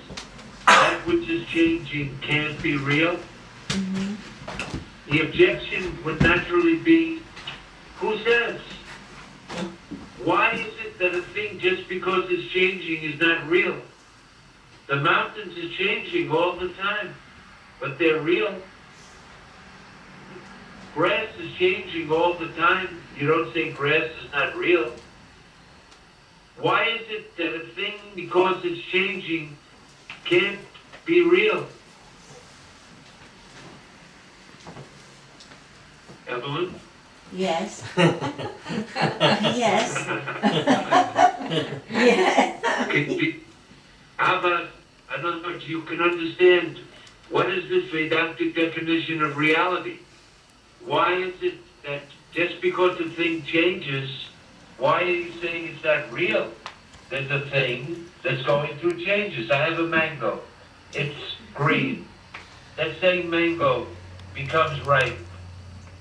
that which is changing can't be real, the objection would naturally be, who says? Why is it that a thing just because it's changing is not real? The mountains are changing all the time, but they're real. Grass is changing all the time. You don't say grass is not real. Why is it that a thing, because it's changing, can't be real? Evelyn? Yes. Yes. Yeah. How about, I don't know if you can understand, what is this Vedantic definition of reality? Why is it that just because a thing changes, why are you saying it's not real? There's a thing that's going through changes. I have a mango. It's green. That same mango becomes ripe.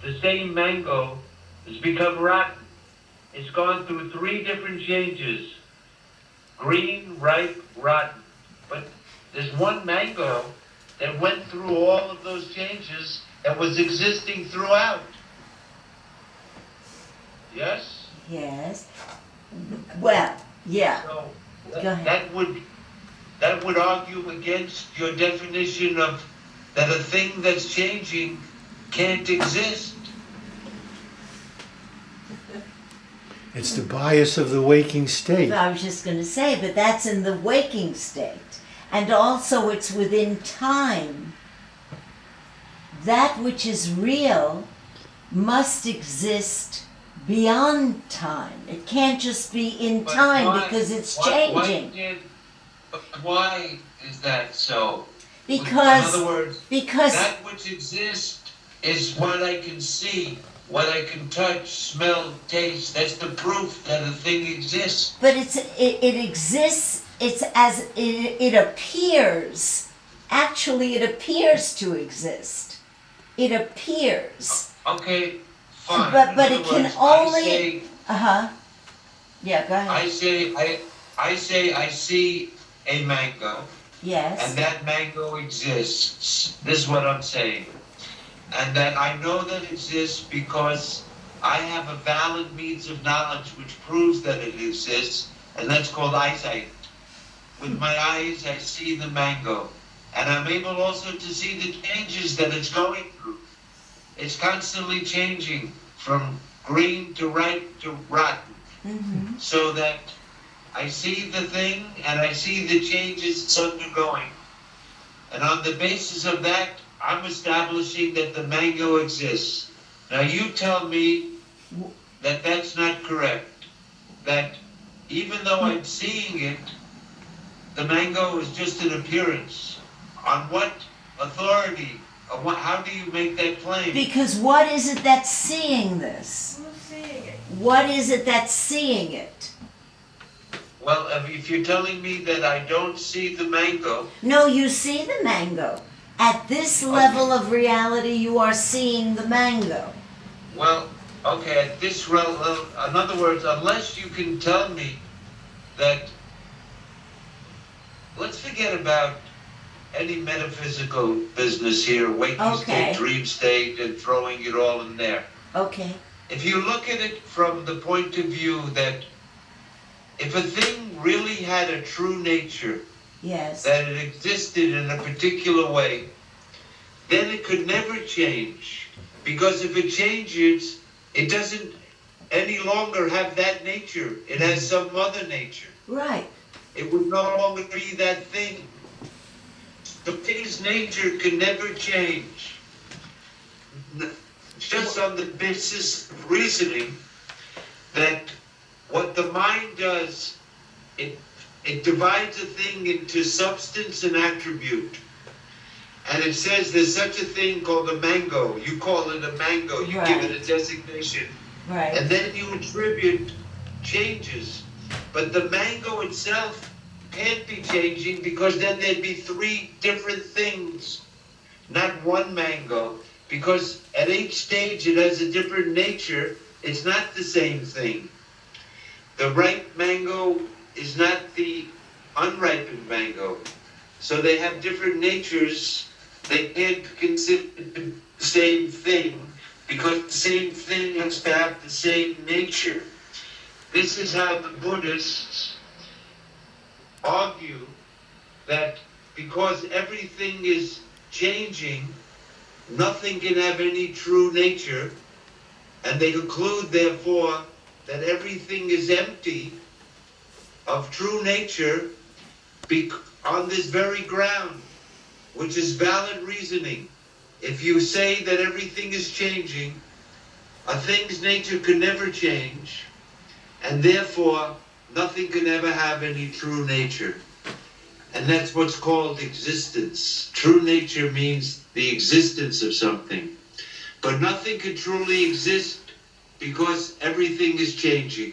The same mango has become rotten. It's gone through 3 different changes. Green, ripe, rotten. But there's one mango that went through all of those changes and was existing throughout. Yes? Yes. Well, yeah. So Go ahead. that would argue against your definition of that a thing that's changing can't exist. It's the bias of the waking state. I was just going to say, but that's in the waking state. And also it's within time. That which is real must exist beyond time. It can't just be in But time why- because it's why- changing. Why is that so? Because In other words, because that which exists is what I can see, what I can touch, smell, taste. That's the proof that a thing exists. but it exists. It's as it appears. Actually, it appears to exist. It appears. Okay, fine. But In it other can words, only. Yeah. Go ahead. I say I see a mango, Yes. and that mango exists. This is what I'm saying. And that I know that it exists because I have a valid means of knowledge which proves that it exists, and that's called eyesight. With my eyes, I see the mango. And I'm able also to see the changes that it's going through. It's constantly changing from green to ripe to rotten. Mm-hmm. So that I see the thing and I see the changes it's undergoing. And on the basis of that, I'm establishing that the mango exists. Now you tell me that that's not correct. That even though I'm seeing it, the mango is just an appearance. On what authority? How do you make that claim? Because what is it that's seeing this? Who's seeing it? What is it that's seeing it? Well, if you're telling me that I don't see the mango, No, you see the mango. At this level of reality, you are seeing the mango. well, okay, at this level, in other words, unless you can tell me that, let's forget about any metaphysical business here, waking Okay. state, dream state, and throwing it all in there. Okay. If you look at it from the point of view that if a thing really had a true nature, Yes. that it existed in a particular way, then it could never change. Because if it changes, it doesn't any longer have that nature. It has some other nature. Right. It would no longer be that thing. The thing's nature can never change. Just on the basis of reasoning that what the mind does, it divides a thing into substance and attribute. And it says there's such a thing called a mango. You call it a mango. You give it a designation. Right. And then you attribute changes. But the mango itself can't be changing because then there'd be 3 different things, not one mango. Because at each stage it has a different nature. It's not the same thing. The ripe mango is not the unripened mango. So they have different natures. They can't consider the same thing because the same thing has to have the same nature. This is how the Buddhists argue that because everything is changing, nothing can have any true nature, and they conclude, therefore, that everything is empty of true nature on this very ground, which is valid reasoning. If you say that everything is changing, a thing's nature can never change, and therefore nothing can ever have any true nature. And that's what's called existence. True nature means the existence of something. But nothing can truly exist because everything is changing.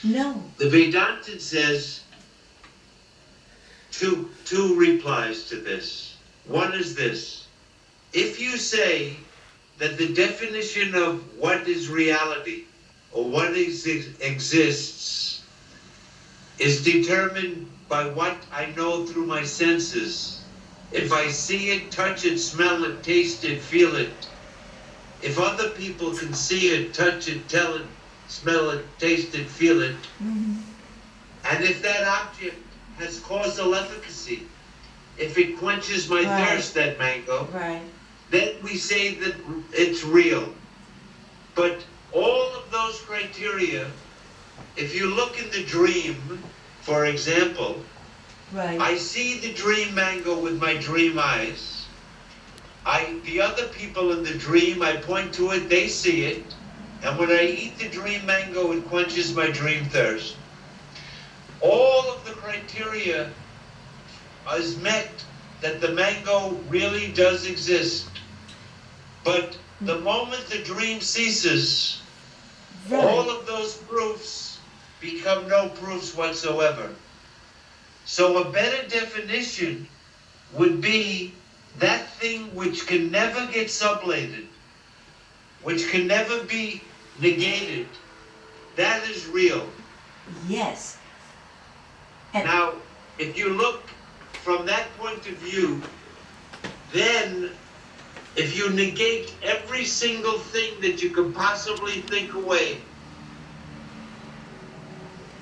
No. The Vedanta says two replies to this. One is this: if you say that the definition of what is reality or what exists is determined by what I know through my senses, if I see it, touch it, smell it, taste it, feel it, if other people can see it, touch it, tell it, smell it, taste it, feel it, and if that object has causal efficacy, if it quenches my thirst, that mango, then we say that it's real. But all of those criteria, if you look in the dream, for example, I see the dream mango with my dream eyes. The other people in the dream, I point to it, they see it. And when I eat the dream mango, it quenches my dream thirst. All of the criteria is met that the mango really does exist. But the moment the dream ceases, all of those proofs become no proofs whatsoever. So a better definition would be that thing which can never get sublated, which can never be negated, that is real. Yes. Now, if you look from that point of view, then if you negate every single thing that you could possibly think away,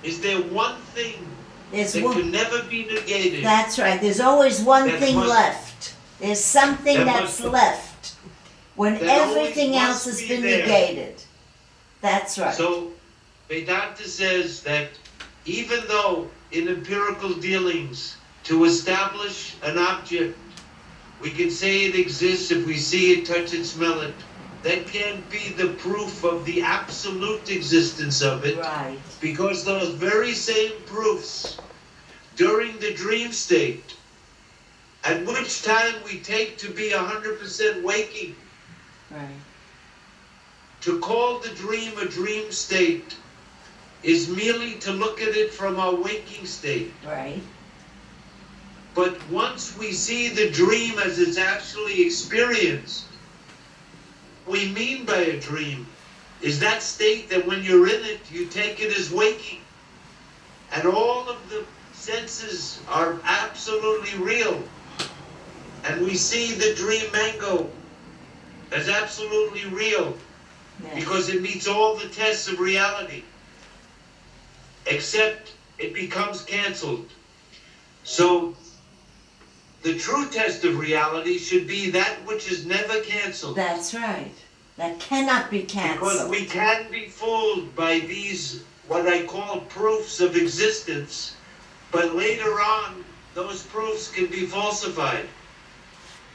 is there one thing that can never be negated? That's right. There's always one thing left. There's something that's left when everything else has been negated. That's right. So Vedanta says that even though in empirical dealings, to establish an object, we can say it exists if we see it, touch it, smell it. That can't be the proof of the absolute existence of it. Because those very same proofs during the dream state, at which time we take to be 100% waking, to call the dream a dream state is merely to look at it from our waking state. But once we see the dream as it's actually experienced, what we mean by a dream is that state that when you're in it, you take it as waking. And all of the senses are absolutely real. And we see the dream mango as absolutely real because it meets all the tests of reality. Except it becomes canceled. So the true test of reality should be that which is never canceled. That's right. That cannot be canceled. Because we can be fooled by these, what I call proofs of existence, but later on, those proofs can be falsified.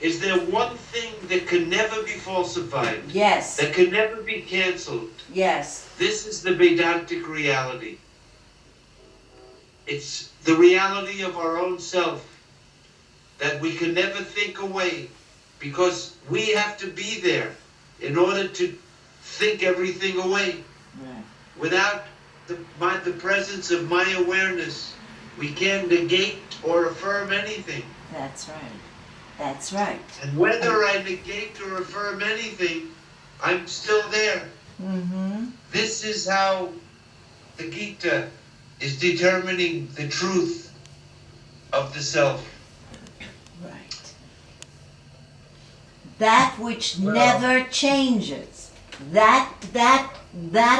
Is there one thing that can never be falsified? Yes. That can never be canceled? Yes. This is the Vedantic reality. It's the reality of our own self that we can never think away because we have to be there in order to think everything away. Without the presence of my awareness, we can't negate or affirm anything. That's right. That's right. And whether I negate or affirm anything, I'm still there. This is how the Gita is determining the truth of the self. Right. That which never changes. That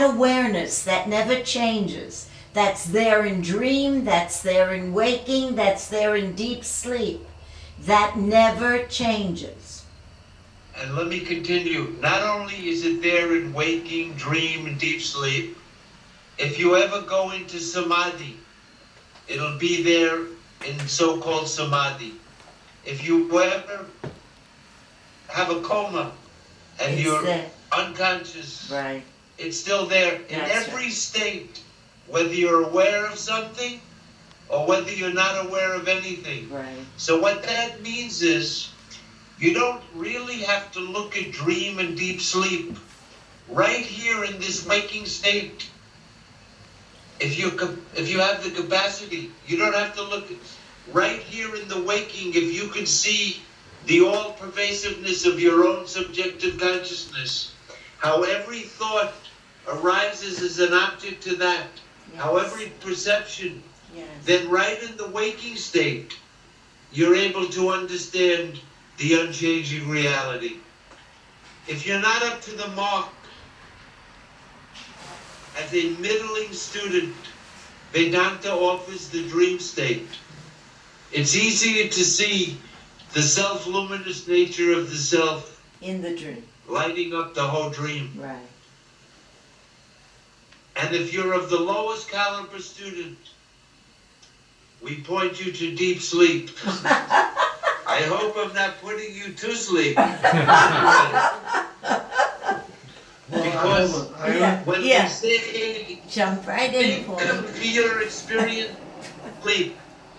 awareness that never changes. That's there in dream, that's there in waking, that's there in deep sleep. That never changes. And let me continue. Not only is it there in waking, dream, and deep sleep, if you ever go into samadhi, it'll be there in so-called samadhi. If you ever have a coma and It's you're there. unconscious, Right. it's still there in That's every state, whether you're aware of something or whether you're not aware of anything. Right. So what that means is you don't really have to look at dream and deep sleep. Right here in this waking state, if you have the capacity, you don't have to look at right here in the waking. If you can see the all-pervasiveness of your own subjective consciousness, how every thought arises as an object to that, how every perception, Yes. then right in the waking state, you're able to understand the unchanging reality. If you're not up to the mark, as a middling student, Vedanta offers the dream state. It's easier to see the self-luminous nature of the self In the dream. lighting up the whole dream. Right. And if you're of the lowest caliber student, we point you to deep sleep. I hope I'm not putting you to sleep. Because when we say Jump right in, think Paul. of your experience, sleep,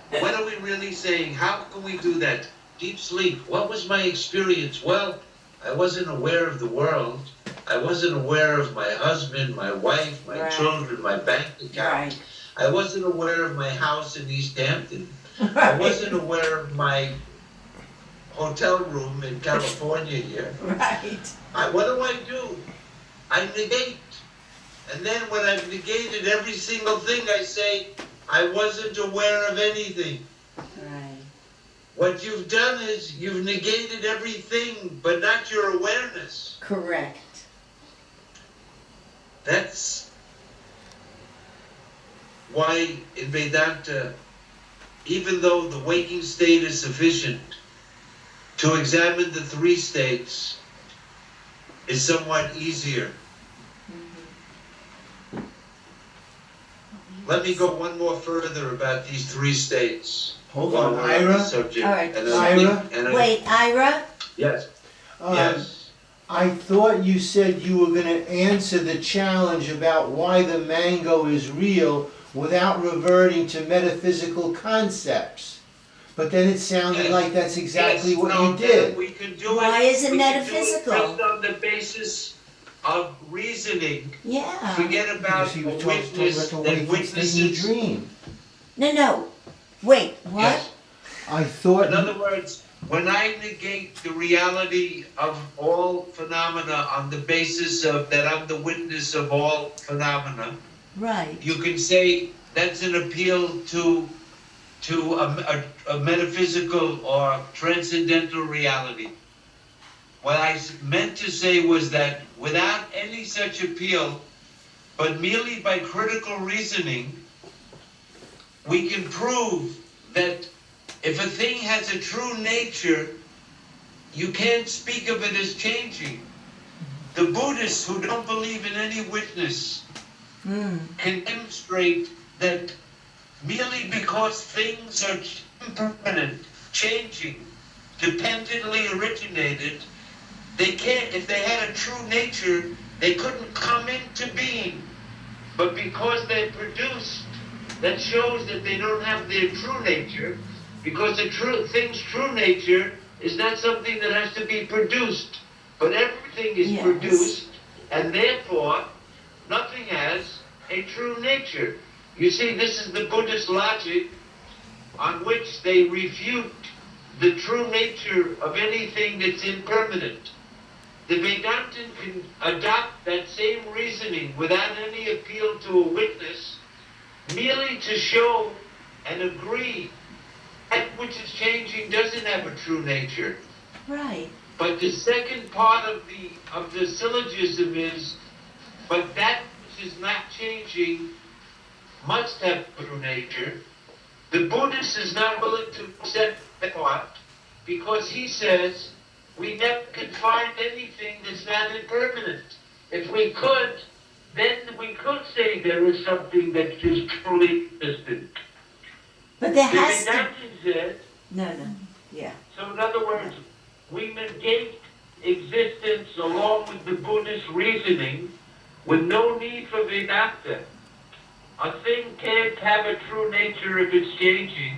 what are we really saying? How can we do that? Deep sleep. What was my experience? Well, I wasn't aware of the world. I wasn't aware of my husband, my wife, my Right. children, my bank account. Right. I wasn't aware of my house in East Hampton. I Right. wasn't aware of my hotel room in California here. Right. What do? I negate. And then when I've negated every single thing, I say, I wasn't aware of anything. Right. What you've done is you've negated everything, but not your awareness. Correct. That's why in Vedanta, even though the waking state is sufficient, to examine the three states is somewhat easier. Let me go one more further about these three states. Hold while on, we're on the Ira. subject. All right. And Ira? Wait, Ira? Yes, Um, yes. I thought you said you were going to answer the challenge about why the mango is real without reverting to metaphysical concepts. But then it sounded Yes. like that's exactly Yes, what no, you did. We can do Why it. is it we can do metaphysical? just on the basis of reasoning. Yeah. Forget about Because he a was talking witness about the that waking state in the witnesses. dream. No. Wait, what? Yes. I thought. In other words, when I negate the reality of all phenomena on the basis of that I'm the witness of all phenomena, Right. you can say that's an appeal to a metaphysical or transcendental reality. What I meant to say was that without any such appeal, but merely by critical reasoning, we can prove that if a thing has a true nature, you can't speak of it as changing. The Buddhists who don't believe in any witness can demonstrate that merely because things are impermanent, changing, dependently originated, they can't, if they had a true nature, they couldn't come into being. But because they're produced, that shows that they don't have their true nature, because the thing's true nature is not something that has to be produced, but everything is produced, and therefore nothing has a true nature. You see, this is the Buddhist logic on which they refute the true nature of anything that's impermanent. The Vedantin can adopt that same reasoning without any appeal to a witness, merely to show and agree that which is changing doesn't have a true nature. Right. But the second part of the syllogism is, but that which is not changing must have true nature, the Buddhist is not willing to accept that thought because he says we never can find anything that's not impermanent. If we could, then we could say there is something that is truly existent. But there has If it to... doesn't exist, No, yeah. so in other words, we negate existence along with the Buddhist reasoning with no need for Vedanta. A thing can't have a true nature if it's changing,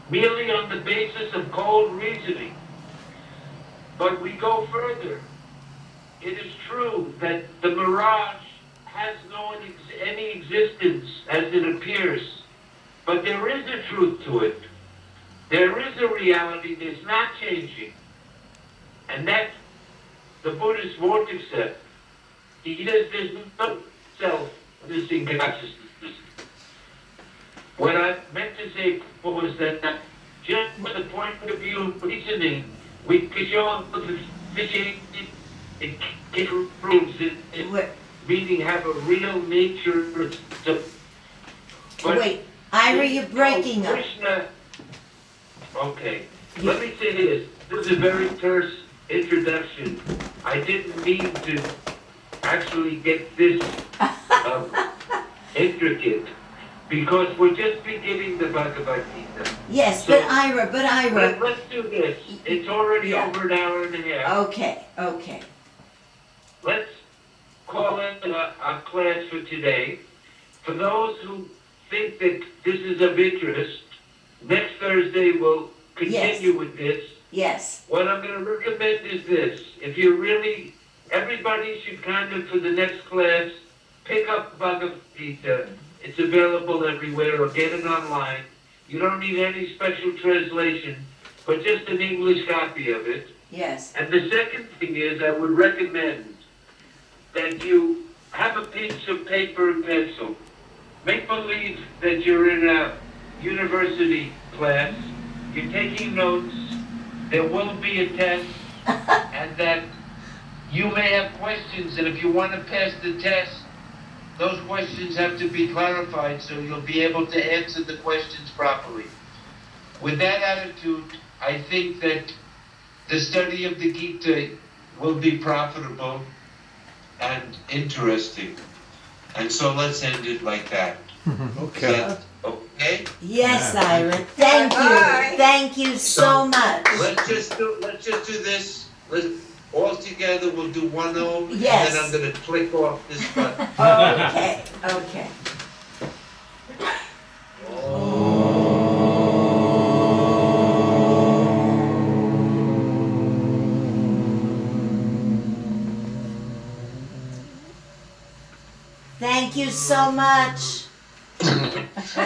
merely on the basis of cold reasoning. But we go further. It is true that the mirage has no any existence as it appears, but there is a truth to it. There is a reality that's not changing, and that the Buddhists won't accept. He says there's no self-existing consciousness. What I meant to say was that just from the point of view of reasoning, we could show the it proves it, meaning have a real nature. Wait, Ira, you're breaking up. Krishna, okay, let me say this. This is a very terse introduction. I didn't mean to actually get this intricate, because we're just beginning the Bhagavad Gita. Yes, So, but Ira. Let's do this. It's already over an hour and a half. Okay. Let's call it a class for today. For those who think that this is of interest, next Thursday we'll continue with this. Yes. What I'm going to recommend is this. If you really, everybody should kind of, for the next class, pick up Bhagavad Gita. It's available everywhere, or get it online. You don't need any special translation, but just an English copy of it. Yes. And the second thing is, I would recommend that you have a piece of paper and pencil. Make believe that you're in a university class, you're taking notes, there will be a test, and that you may have questions, and if you want to pass the test, those questions have to be clarified so you'll be able to answer the questions properly. With that attitude, I think that the study of the Gita will be profitable and interesting. And so let's end it like that. Okay. Is that okay? Yes, Ira. Thank Bye-bye. you. Thank you so much. Let's just do this. All together we'll do one Om, Yes. and then I'm gonna click off this button. Okay. Thank you so much.